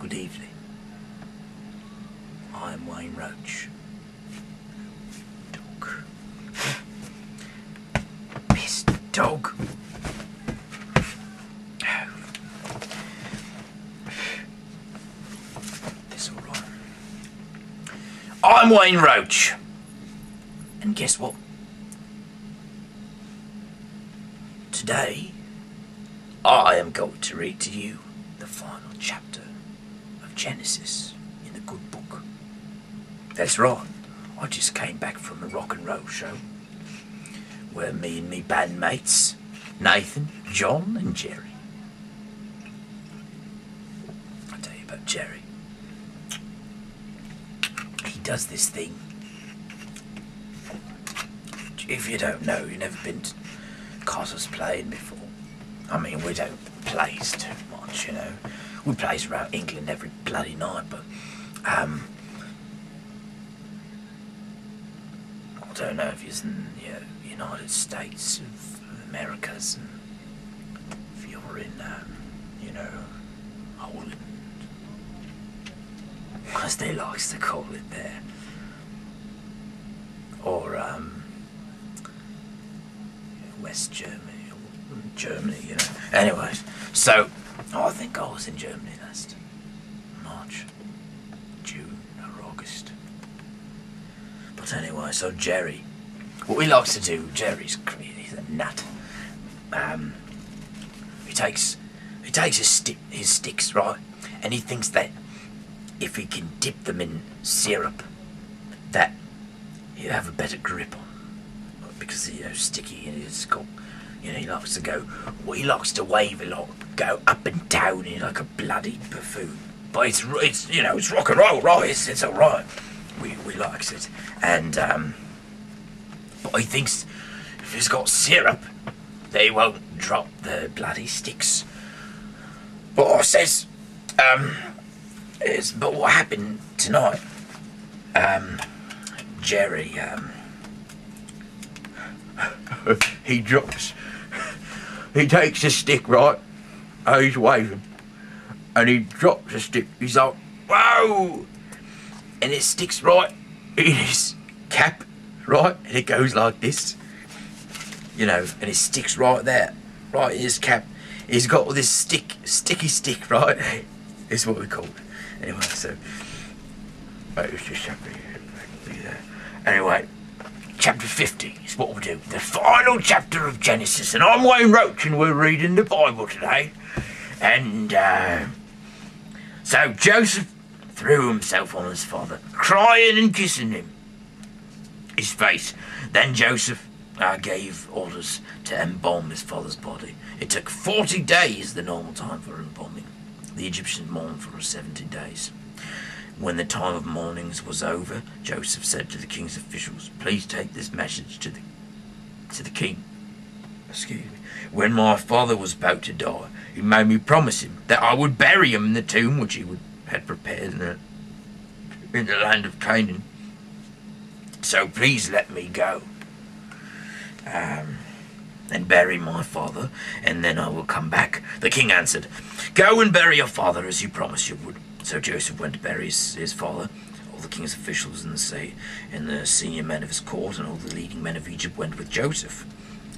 Good evening. I am Wayne Roach. Dog. Pissed dog. This all right. I'm Wayne Roach. And guess what? Today, I am going to read to you the final chapter of Genesis in the good book. That's right, I just came back from a rock and roll show where me and me bandmates, Nathan, John and Jerry. I'll tell you about Jerry. He does this thing. If you don't know, you've never been to Costas playing before. I mean, we don't plays too much, you know. We plays around England every bloody night, but I don't know if you're in the United States of Americas, and if you're in, Holland, as they likes to call it there, or West Germany, or Germany, you know. Anyways, so I think I was in Germany last March, June, or August. But anyway, so Jerry, what he likes to do, he's a nut. He takes his sticks, right, and he thinks that if he can dip them in syrup, that he'll have a better grip on, because sticky, and it's got, he likes to go. Well, he likes to wave a lot, go up and down in like a bloody buffoon. But it's rock and roll, right? It's all right. We likes it, and but he thinks if he's got syrup, they won't drop the bloody sticks. But I says, but what happened tonight? Jerry, he takes a stick, right? Oh, he's waving, and he drops a stick. He's like, whoa! And it sticks right in his cap, right? And it goes like this, and it sticks right there, right in his cap. He's got this sticky stick, right? Is what we call it. Anyway, so, wait, it's just happening. Anyway, chapter 50 is what we'll do. The final chapter of Genesis. And I'm Wayne Roach, and we're reading the Bible today. And, so Joseph threw himself on his father, crying and kissing his face. Then Joseph gave orders to embalm his father's body. It took 40 days, the normal time for embalming. The Egyptians mourned for 70 days. When the time of mournings was over, Joseph said to the king's officials, "Please take this message to the king. Excuse me. When my father was about to die, he made me promise him that I would bury him in the tomb which he had prepared in the land of Canaan. So please let me go and bury my father, and then I will come back." The king answered, "Go and bury your father as you promised you would." So Joseph went to bury his father. All the king's officials and the senior men of his court and all the leading men of Egypt went with Joseph.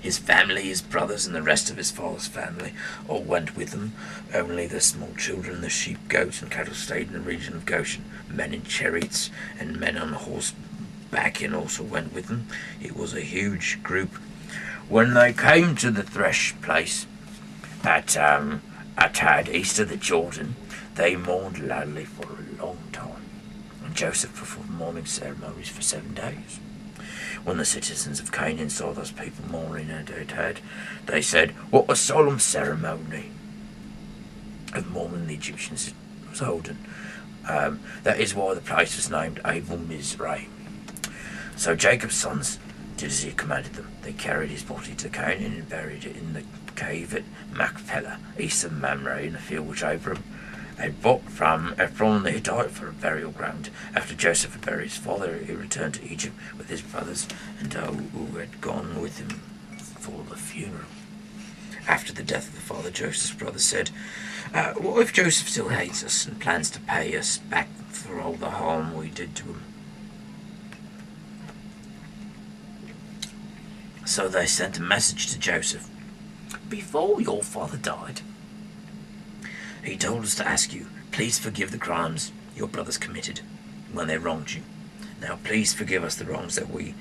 His family, his brothers, and the rest of his father's family all went with him. Only the small children, the sheep, goats, and cattle stayed in the region of Goshen. Men in chariots and men on horseback also went with them. It was a huge group. When they came to the thresh place at Atad, east of the Jordan, they mourned loudly for a long time, and Joseph performed mourning ceremonies for 7 days. When the citizens of Canaan saw those people mourning at Atad, they said, "What a solemn ceremony of mourning the Egyptians was holding." That is why the place was named Abel Mizraim. So Jacob's sons did as he commanded them. They carried his body to Canaan and buried it in the cave at Machpelah, east of Mamre, in the field which Abram had bought from Ephron the Hittite for a burial ground. After Joseph had buried his father, he returned to Egypt with his brothers and who had gone with him for the funeral. After the death of the father, Joseph's brothers said, What if Joseph still hates us and plans to pay us back for all the harm we did to him? So they sent a message to Joseph. Before your father died, he told us to ask you, please forgive the crimes your brothers committed when they wronged you. Now please forgive us the wrongs that we,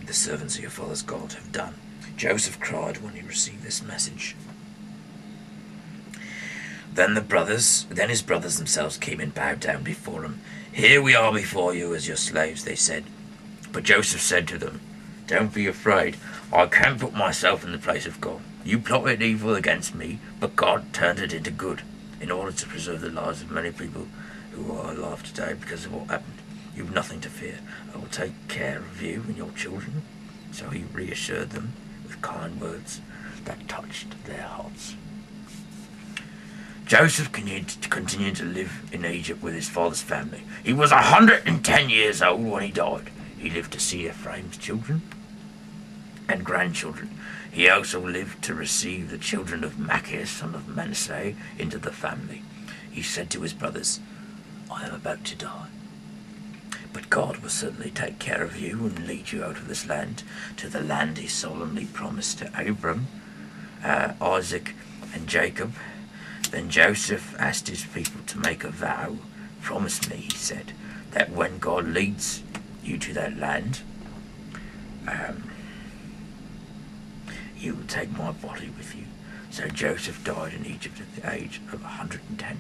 the servants of your father's God, have done. Joseph cried when he received this message. Then his brothers themselves came and bowed down before him. Here we are before you as your slaves, they said. But Joseph said to them, don't be afraid. I can't put myself in the place of God. You plotted evil against me, but God turned it into good in order to preserve the lives of many people who are alive today because of what happened. You've nothing to fear. I will take care of you and your children. So he reassured them with kind words that touched their hearts. Joseph continued to live in Egypt with his father's family. He was 110 years old when he died. He lived to see Ephraim's children and grandchildren. He also lived to receive the children of Machir, son of Manasseh, into the family. He said to his brothers, I am about to die, but God will certainly take care of you and lead you out of this land to the land he solemnly promised to Abram, Isaac, and Jacob. Then Joseph asked his people to make a vow. Promise me, he said, that when God leads you to that land, you will take my body with you. So Joseph died in Egypt at the age of 110.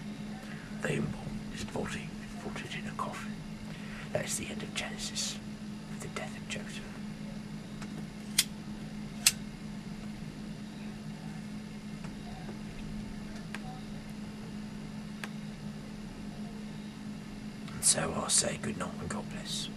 They embalmed his body and put it in a coffin. That is the end of Genesis, with the death of Joseph. And so I'll say good night and God bless.